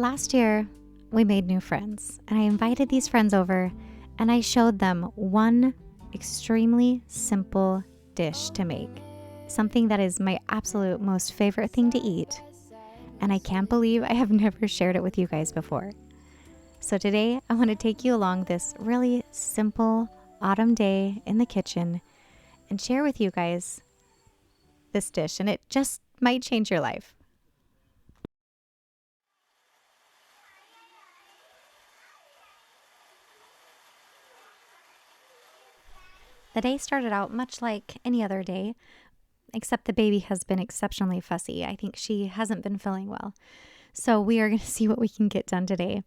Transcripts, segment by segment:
Last year, we made new friends, and I invited these friends over, and I showed them one extremely simple dish to make, something that is my absolute most favorite thing to eat, and I can't believe I have never shared it with you guys before. So today, I want to take you along this really simple autumn day in the kitchen and share with you guys this dish, and it just might change your life. The day started out much like any other day, except the baby has been exceptionally fussy. I think she hasn't been feeling well. So we are going to see what we can get done today.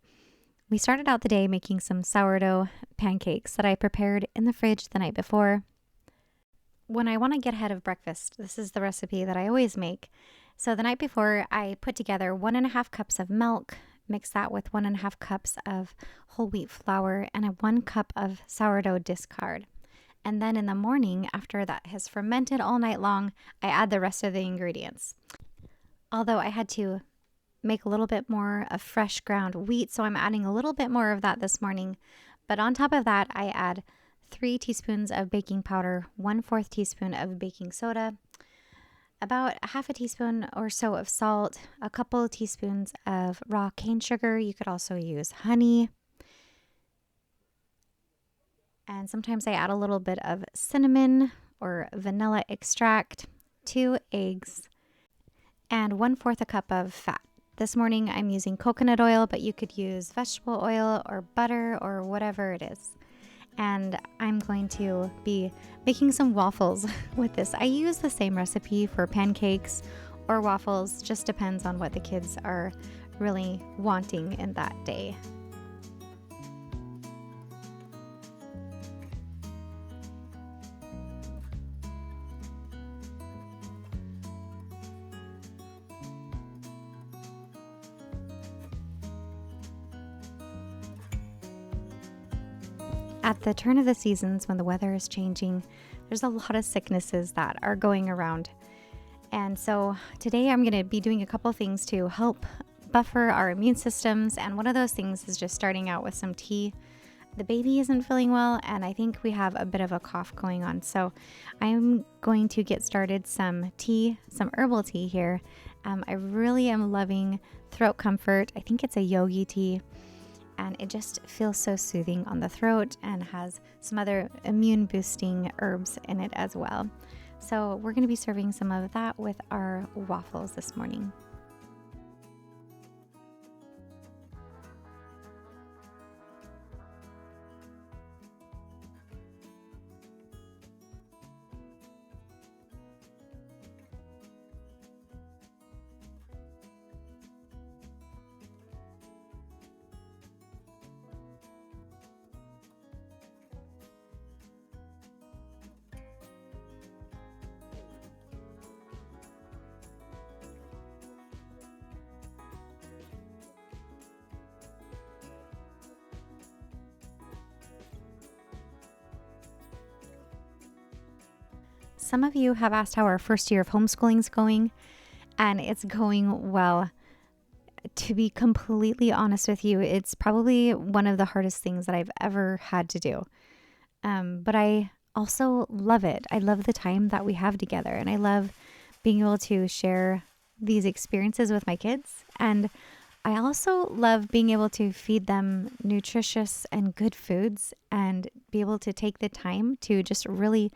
We started out the day making some sourdough pancakes that I prepared in the fridge the night before. When I want to get ahead of breakfast, this is the recipe that I always make. So the night before, I put together 1.5 cups of milk, mix that with 1.5 cups of whole wheat flour, and 1 cup of sourdough discard. And then in the morning, after that has fermented all night long, I add the rest of the ingredients. Although I had to make a little bit more of fresh ground wheat, so I'm adding a little bit more of that this morning. But on top of that, I add 3 teaspoons of baking powder, 1/4 teaspoon of baking soda, about 1/2 teaspoon or so of salt, a couple of teaspoons of raw cane sugar. You could also use honey. And sometimes I add a little bit of cinnamon or vanilla extract, 2 eggs, and 1/4 a cup of fat. This morning I'm using coconut oil, but you could use vegetable oil or butter or whatever it is. And I'm going to be making some waffles with this. I use the same recipe for pancakes or waffles, just depends on what the kids are really wanting in that day. At the turn of the seasons, when the weather is changing, there's a lot of sicknesses that are going around. And so today I'm going to be doing a couple things to help buffer our immune systems. And one of those things is just starting out with some tea. The baby isn't feeling well, and I think we have a bit of a cough going on. So I'm going to get started some tea, some herbal tea here. I really am loving Throat Comfort. I think it's a yogi tea. And it just feels so soothing on the throat and has some other immune boosting herbs in it as well. So we're going to be serving some of that with our waffles this morning. Some of you have asked how our first year of homeschooling is going, and it's going well. To be completely honest with you, it's probably one of the hardest things that I've ever had to do. But I also love it. I love the time that we have together, and I love being able to share these experiences with my kids. And I also love being able to feed them nutritious and good foods and be able to take the time to just really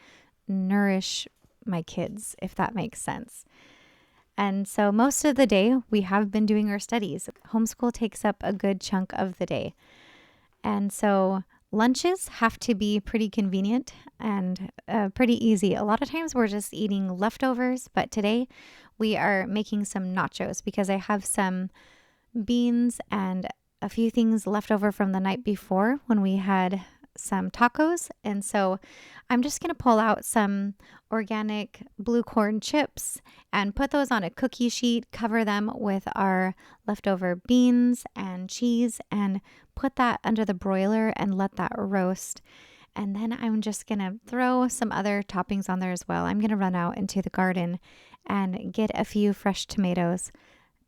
nourish my kids, if that makes sense. And so most of the day we have been doing our studies. Homeschool takes up a good chunk of the day. And so lunches have to be pretty convenient and pretty easy. A lot of times we're just eating leftovers, but today we are making some nachos because I have some beans and a few things left over from the night before when we had some tacos. And so I'm just going to pull out some organic blue corn chips and put those on a cookie sheet, cover them with our leftover beans and cheese, and put that under the broiler and let that roast. And then I'm just going to throw some other toppings on there as well. I'm going to run out into the garden and get a few fresh tomatoes,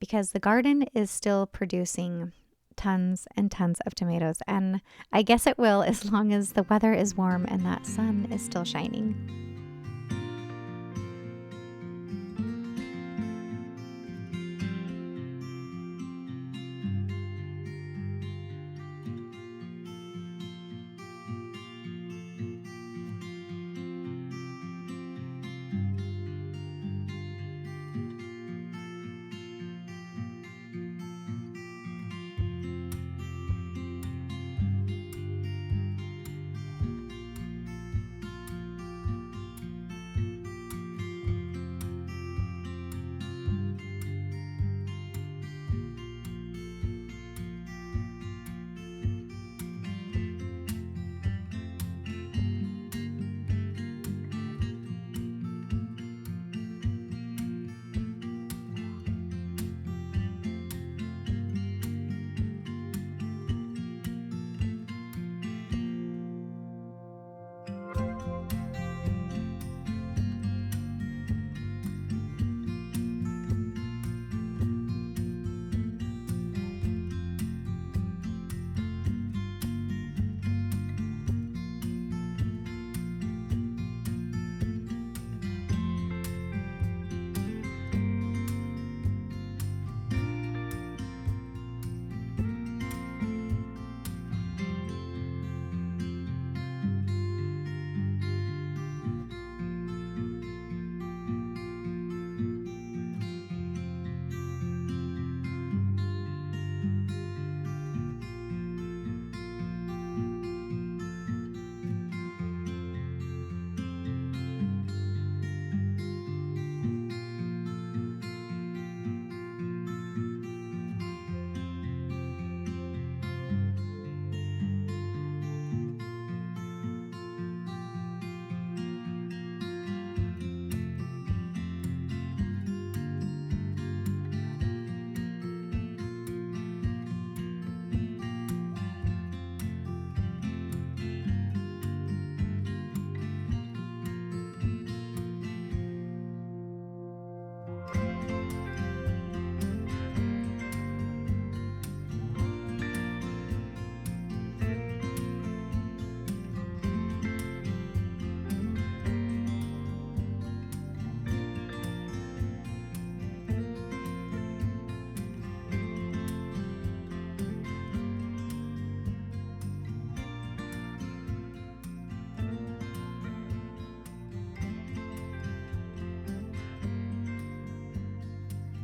because the garden is still producing tons and tons of tomatoes. And I guess it will as long as the weather is warm and that sun is still shining.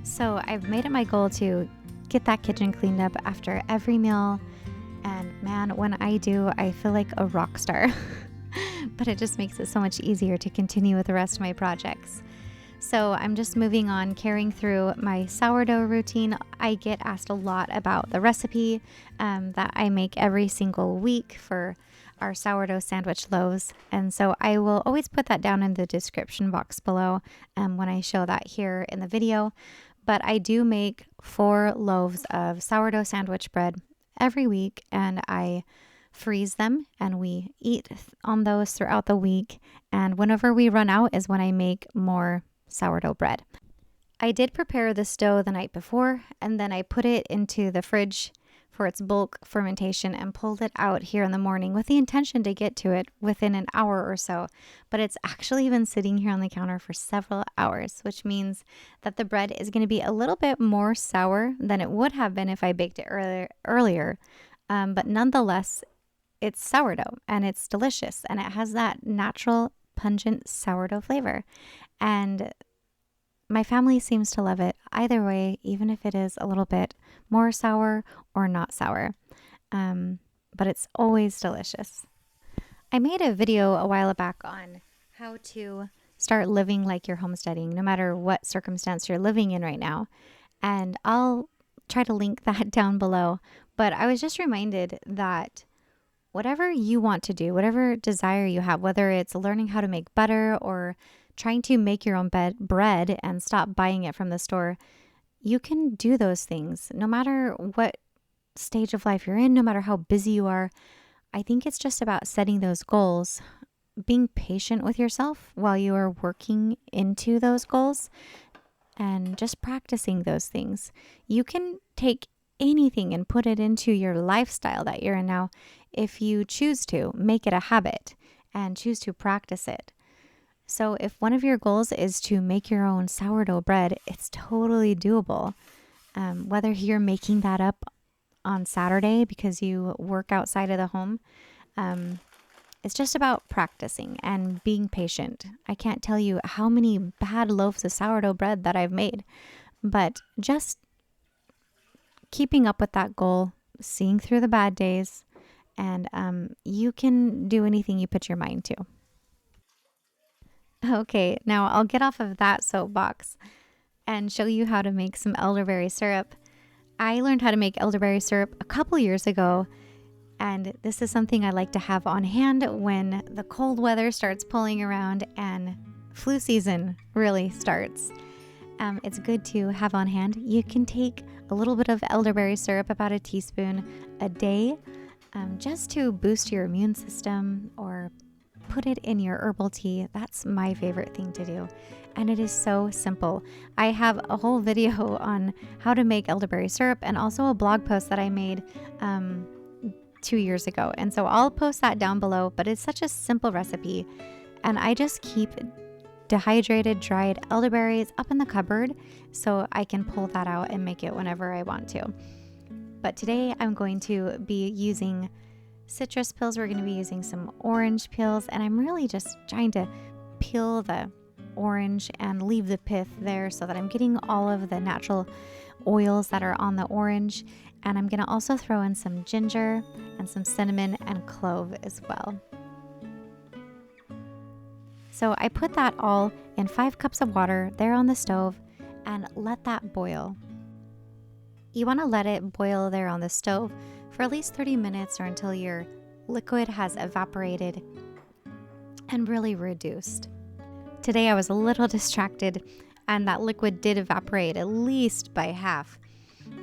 So I've made it my goal to get that kitchen cleaned up after every meal. And man, when I do, I feel like a rock star. But it just makes it so much easier to continue with the rest of my projects. So I'm just moving on, carrying through my sourdough routine. I get asked a lot about the recipe that I make every single week for our sourdough sandwich loaves. And so I will always put that down in the description box below when I show that here in the video. But I do make 4 loaves of sourdough sandwich bread every week, and I freeze them and we eat on those throughout the week. And whenever we run out is when I make more sourdough bread. I did prepare this dough the night before, and then I put it into the fridge for its bulk fermentation and pulled it out here in the morning with the intention to get to it within an hour or so. But it's actually been sitting here on the counter for several hours, which means that the bread is going to be a little bit more sour than it would have been if I baked it earlier. But nonetheless, it's sourdough and it's delicious, and it has that natural, pungent sourdough flavor. And my family seems to love it either way, even if it is a little bit more sour or not sour. But it's always delicious. I made a video a while back on how to start living like you're homesteading, no matter what circumstance you're living in right now. And I'll try to link that down below. But I was just reminded that whatever you want to do, whatever desire you have, whether it's learning how to make butter or trying to make your own bread and stop buying it from the store, you can do those things no matter what stage of life you're in, no matter how busy you are. I think it's just about setting those goals, being patient with yourself while you are working into those goals, and just practicing those things. You can take anything and put it into your lifestyle that you're in now if you choose to make it a habit and choose to practice it. So if one of your goals is to make your own sourdough bread, it's totally doable. Whether you're making that up on Saturday because you work outside of the home, it's just about practicing and being patient. I can't tell you how many bad loaves of sourdough bread that I've made, but just keeping up with that goal, seeing through the bad days, and you can do anything you put your mind to. Okay, now I'll get off of that soapbox and show you how to make some elderberry syrup. I learned how to make elderberry syrup a couple years ago, and this is something I like to have on hand when the cold weather starts pulling around and flu season really starts. It's good to have on hand. You can take a little bit of elderberry syrup, about a teaspoon a day, just to boost your immune system, or put it in your herbal tea. That's my favorite thing to do. And it is so simple. I have a whole video on how to make elderberry syrup and also a blog post that I made 2 years ago. And so I'll post that down below, but it's such a simple recipe. And I just keep dehydrated, dried elderberries up in the cupboard so I can pull that out and make it whenever I want to. But today I'm going to be using citrus peels. We're going to be using some orange peels, and I'm really just trying to peel the orange and leave the pith there so that I'm getting all of the natural oils that are on the orange. And I'm going to also throw in some ginger and some cinnamon and clove as well. So I put that all in 5 cups of water there on the stove and let that boil. You want to let it boil there on the stove for at least 30 minutes or until your liquid has evaporated and really reduced. Today I was a little distracted and that liquid did evaporate at least by half.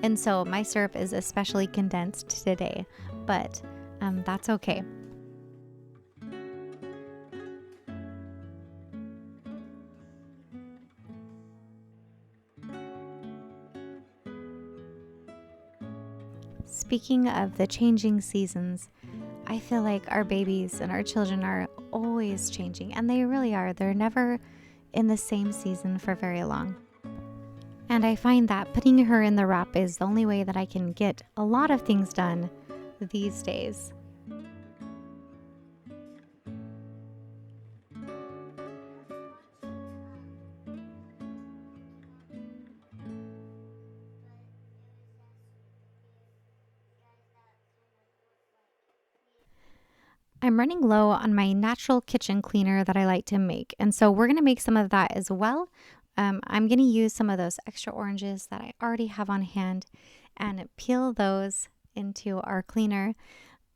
And so my syrup is especially condensed today, but that's okay. Speaking of the changing seasons, I feel like our babies and our children are always changing, and they really are. They're never in the same season for very long. And I find that putting her in the wrap is the only way that I can get a lot of things done these days. I'm running low on my natural kitchen cleaner that I like to make. And so we're going to make some of that as well. I'm going to use some of those extra oranges that I already have on hand and peel those into our cleaner.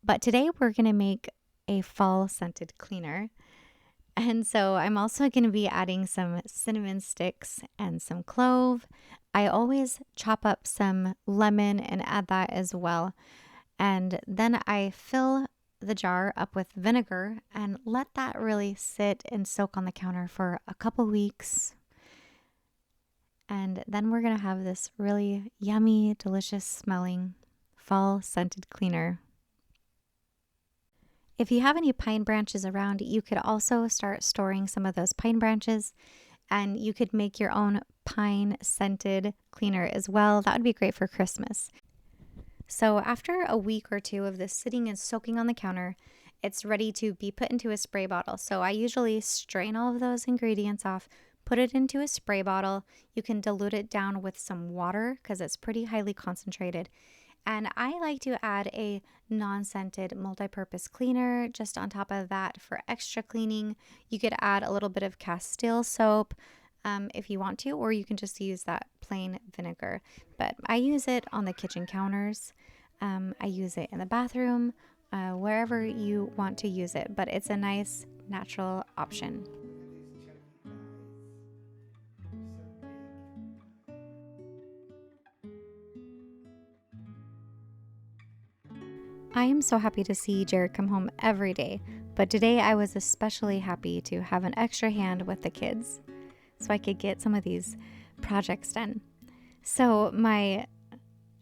But today we're going to make a fall scented cleaner. And so I'm also going to be adding some cinnamon sticks and some clove. I always chop up some lemon and add that as well. And then I fill the jar up with vinegar and let that really sit and soak on the counter for a couple weeks. And then we're going to have this really yummy, delicious smelling fall scented cleaner. If you have any pine branches around, you could also start storing some of those pine branches, and you could make your own pine scented cleaner as well. That would be great for Christmas. So after a week or two of this sitting and soaking on the counter, it's ready to be put into a spray bottle. So I usually strain all of those ingredients off, put it into a spray bottle. You can dilute it down with some water because it's pretty highly concentrated. And I like to add a non-scented multi-purpose cleaner just on top of that for extra cleaning. You could add a little bit of Castile soap if you want to, or you can just use that plain vinegar. But I use it on the kitchen counters. I use it in the bathroom, wherever you want to use it. But it's a nice natural option. I am so happy to see Jared come home every day, but today I was especially happy to have an extra hand with the kids so I could get some of these projects done. So my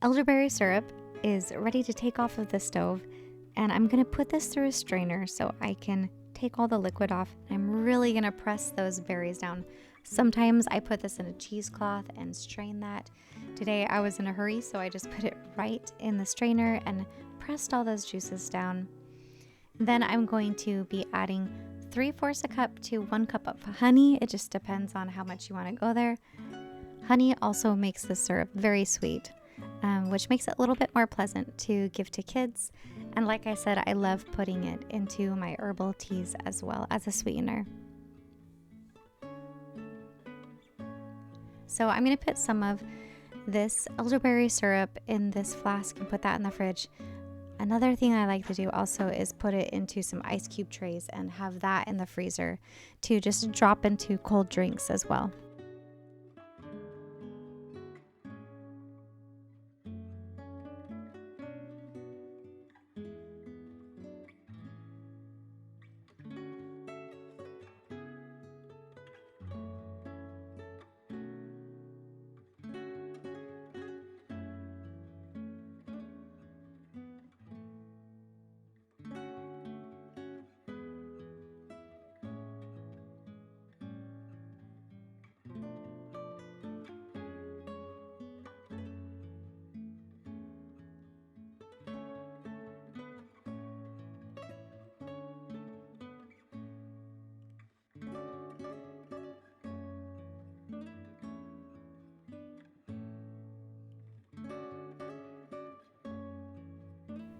elderberry syrup is ready to take off of the stove, and I'm going to put this through a strainer so I can take all the liquid off. I'm really going to press those berries down. Sometimes I put this in a cheesecloth and strain that. Today I was in a hurry, so I just put it right in the strainer and pressed all those juices down. Then I'm going to be adding 3/4 a cup to 1 cup of honey. It just depends on how much you want to go there. Honey also makes the syrup very sweet, which makes it a little bit more pleasant to give to kids. And like I said, I love putting it into my herbal teas as well as a sweetener. So I'm going to put some of this elderberry syrup in this flask and put that in the fridge. Another thing I like to do also is put it into some ice cube trays and have that in the freezer to just drop into cold drinks as well.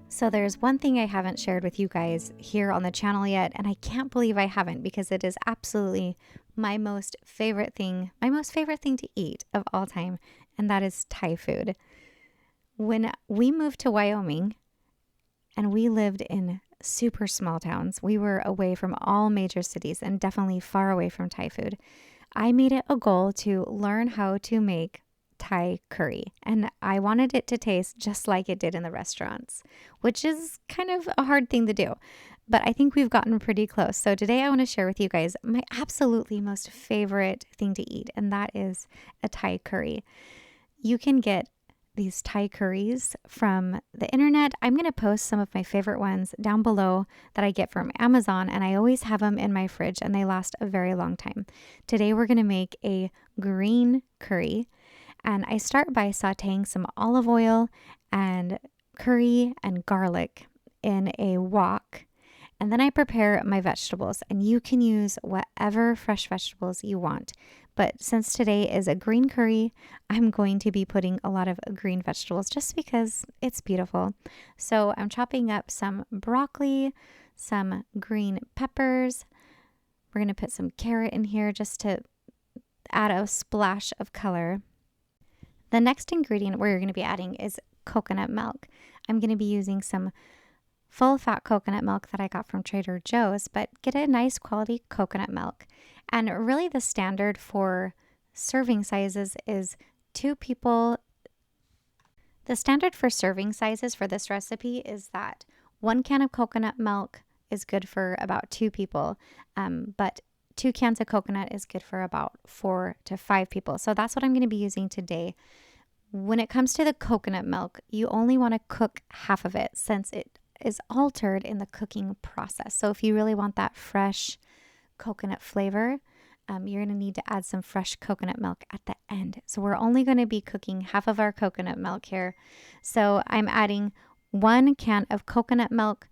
So there's one thing I haven't shared with you guys here on the channel yet, and I can't believe I haven't, because it is absolutely my most favorite thing to eat of all time, and that is Thai food. When we moved to Wyoming and we lived in super small towns, we were away from all major cities and definitely far away from Thai food. I made it a goal to learn how to make Thai curry, and I wanted it to taste just like it did in the restaurants, which is kind of a hard thing to do, but I think we've gotten pretty close. So today I want to share with you guys my absolutely most favorite thing to eat, and that is a Thai curry. You can get these Thai curries from the internet. I'm going to post some of my favorite ones down below that I get from Amazon, and I always have them in my fridge and they last a very long time. Today we're going to make a green curry. And I start by sauteing some olive oil and curry and garlic in a wok. And then I prepare my vegetables. And you can use whatever fresh vegetables you want. But since today is a green curry, I'm going to be putting a lot of green vegetables just because it's beautiful. So I'm chopping up some broccoli, some green peppers. We're going to put some carrot in here just to add a splash of color. The next ingredient we're going to be adding is coconut milk. I'm going to be using some full fat coconut milk that I got from Trader Joe's, but get a nice quality coconut milk. And really the standard for serving sizes is 2 people. The standard for serving sizes for this recipe is that 1 can of coconut milk is good for about 2 people, but 2 cans of coconut is good for about 4 to 5 people. So that's what I'm going to be using today. When it comes to the coconut milk, you only want to cook half of it since it is altered in the cooking process. So if you really want that fresh coconut flavor, you're going to need to add some fresh coconut milk at the end. So we're only going to be cooking half of our coconut milk here. So I'm adding 1 can of coconut milk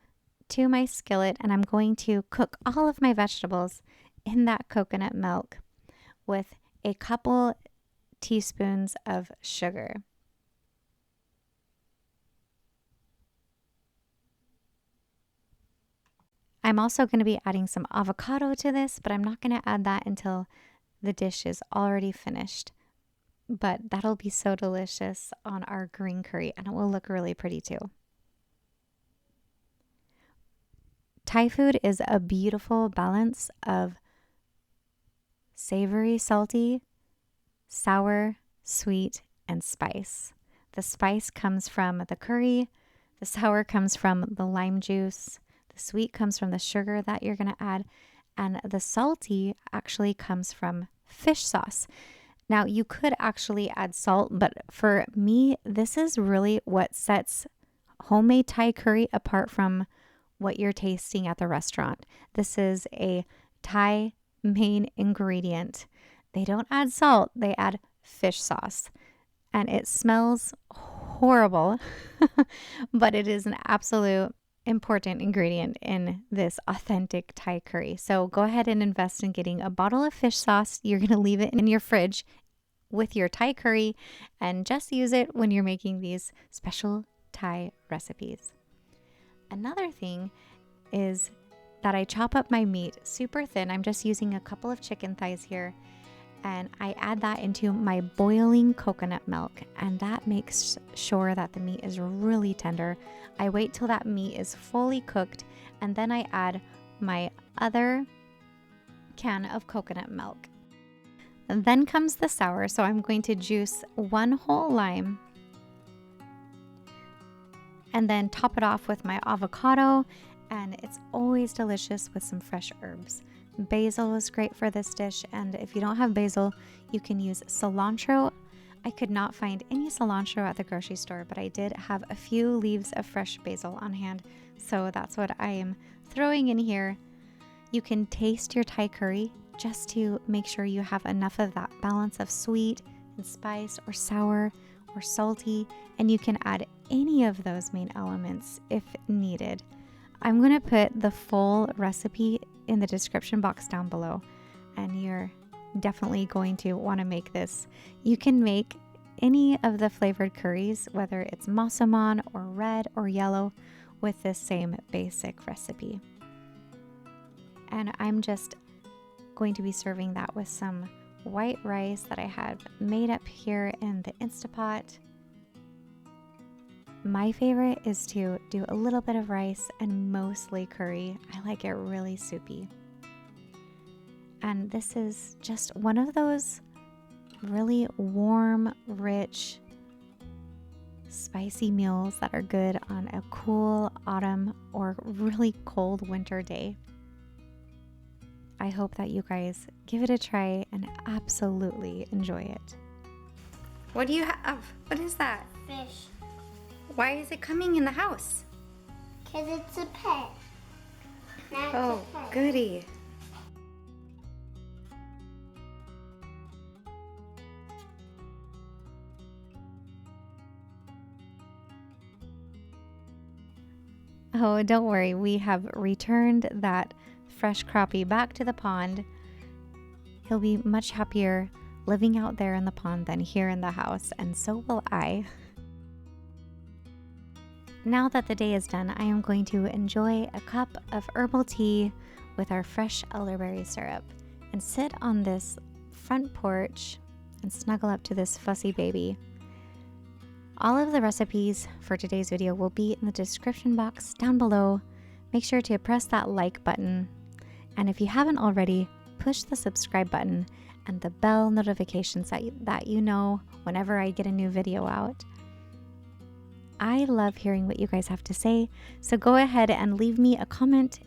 to my skillet, and I'm going to cook all of my vegetables in that coconut milk with a couple teaspoons of sugar. I'm also going to be adding some avocado to this, but I'm not going to add that until the dish is already finished. But that'll be so delicious on our green curry, and it will look really pretty too. Thai food is a beautiful balance of savory, salty, sour, sweet, and spice. The spice comes from the curry, the sour comes from the lime juice, the sweet comes from the sugar that you're going to add, and the salty actually comes from fish sauce. Now, you could actually add salt, but for me, this is really what sets homemade Thai curry apart from what you're tasting at the restaurant. This is a Thai main ingredient. They don't add salt, they add fish sauce. And it smells horrible, but it is an absolute important ingredient in this authentic Thai curry. So go ahead and invest in getting a bottle of fish sauce. You're going to leave it in your fridge with your Thai curry and just use it when you're making these special Thai recipes. Another thing is that I chop up my meat super thin. I'm just using a couple of chicken thighs here, and I add that into my boiling coconut milk, and that makes sure that the meat is really tender. I wait till that meat is fully cooked, and then I add my other can of coconut milk. And then comes the sour, so I'm going to juice 1 whole lime and then top it off with my avocado, and it's always delicious with some fresh herbs. Basil is great for this dish, and if you don't have basil, you can use cilantro. I could not find any cilantro at the grocery store, but I did have a few leaves of fresh basil on hand, so that's what I am throwing in here. You can taste your Thai curry just to make sure you have enough of that balance of sweet and spice or sour or salty, and you can add any of those main elements if needed. I'm going to put the full recipe in the description box down below, and you're definitely going to want to make this. You can make any of the flavored curries, whether it's massaman or red or yellow, with this same basic recipe. And I'm just going to be serving that with some white rice that I have made up here in the Instapot. My favorite is to do a little bit of rice and mostly curry. I like it really soupy. And this is just one of those really warm, rich, spicy meals that are good on a cool autumn or really cold winter day. I hope that you guys give it a try and absolutely enjoy it. What do you have? What is that? Fish. Why is it coming in the house? Because it's a pet. Not Oh, a pet. goody. Oh, don't worry. We have returned that fresh crappie back to the pond. He'll be much happier living out there in the pond than here in the house, and so will I. Now that the day is done, I am going to enjoy a cup of herbal tea with our fresh elderberry syrup and sit on this front porch and snuggle up to this fussy baby. All of the recipes for today's video will be in the description box down below. Make sure to press that like button, and if you haven't already, push the subscribe button and the bell notifications that you know whenever I get a new video out. I love hearing what you guys have to say, so go ahead and leave me a comment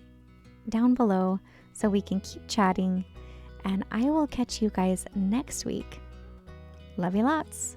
down below so we can keep chatting, and I will catch you guys next week. Love you lots.